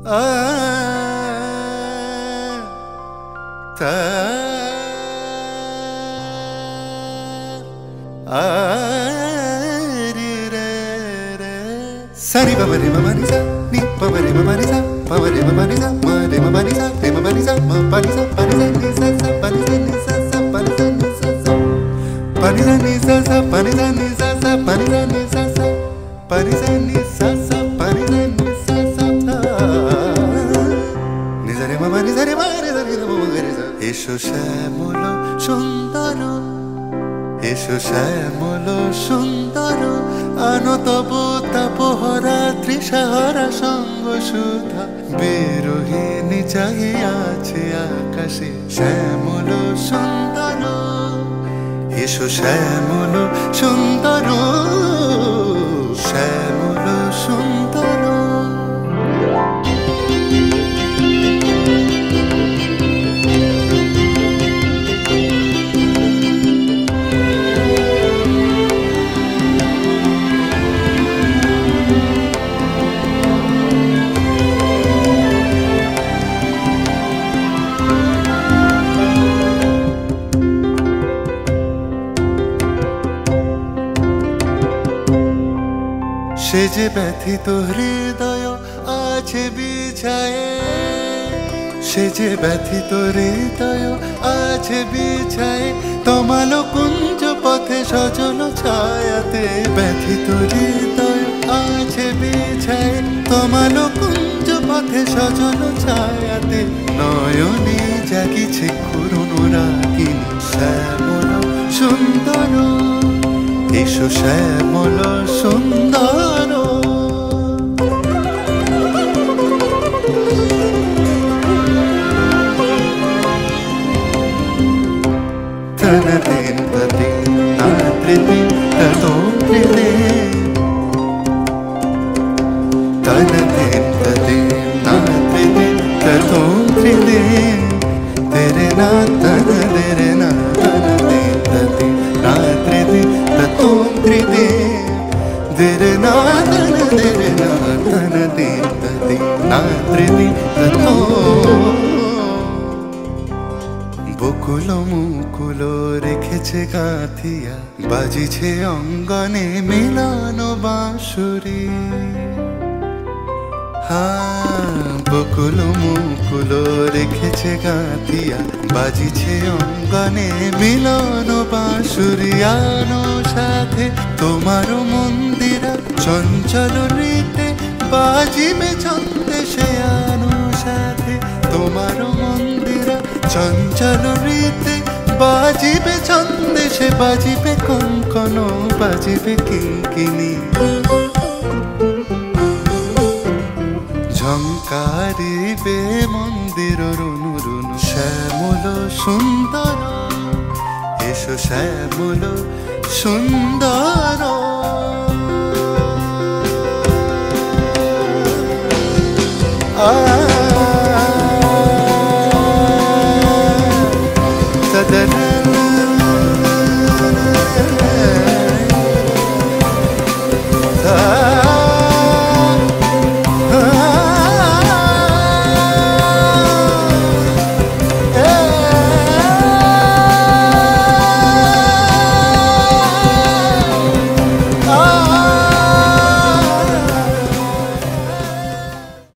आ ता आ रे रे रे सरी ब रे म नि सा नि प रे म नि सा प रे म नि सा म रे म नि सा रे म नि सा म प नि सा नि सा सा प नि सा नि सा सा प नि सा नि सा सा प नि सा नि सा सा प नि सा नि सा सा प नि सा नि सा सा प नि सा नि सा सा प नि सा नि सा सा नि सा रे म नि सा रे म रे सा रे म रे सा এসো শ্যামল সুন্দর এসো শ্যামল সুন্দর আনো তব তাপহরা তৃষাহারা সঙ্গ সুধা বিরোহিণী চাহিয়া আছে আকাশে শ্যামল সুন্দর এসো শ্যামল সুন্দর শ্যামল সুন্দর সে যে ব্যথিত হৃদয় আছে বিছায়ে সে যে ব্যথিত হৃদয় আছে বিছায়ে তমালো কুঞ্জ পথে সজল ছায়াতে ব্যথিত হৃদয় আছে বিছায়ে তমালো কুঞ্জ পথে সজল ছায়াতে নয়নে জাগিছে করুণ রাগিনী শ্যামল সুন্দর এসো শ্যামল সুন্দর তনদিন তদিন নাত্রিদিন ততোত্রিদে তনদিন তদিন নাত্রিদিন ততোত্রিদে তেরে না তন তেরে না তনদিন তদিন নাত্রিদিন ততোত্রিদে তেরে না তন তেরে না তনদিন তদিন নাত্রিদিন ততো বকুল মুকুল রেখেছে গাঁথিয়া বাজিছে অঙ্গনে মিলন বাঁশুরি বকুল মুকুল রেখেছে গাঁথিয়া বাজিছে অঙ্গনে মিলন বাঁশুরি আনো সাথে তোমার মন্দিরা চঞ্চল রীতে বাজিবে ছন্দে সে আনো সাথে তোমার মন্দিরা চঞ্চল রীতে বাজিবে ছন্দে সে বাজিবে কঙ্কন বাজিবে কিঙ্কিনি ঝঙ্কারিবে মন্দির রুনু রুনু শ্যামল সুন্দর এসো শ্যামল সুন্দর আ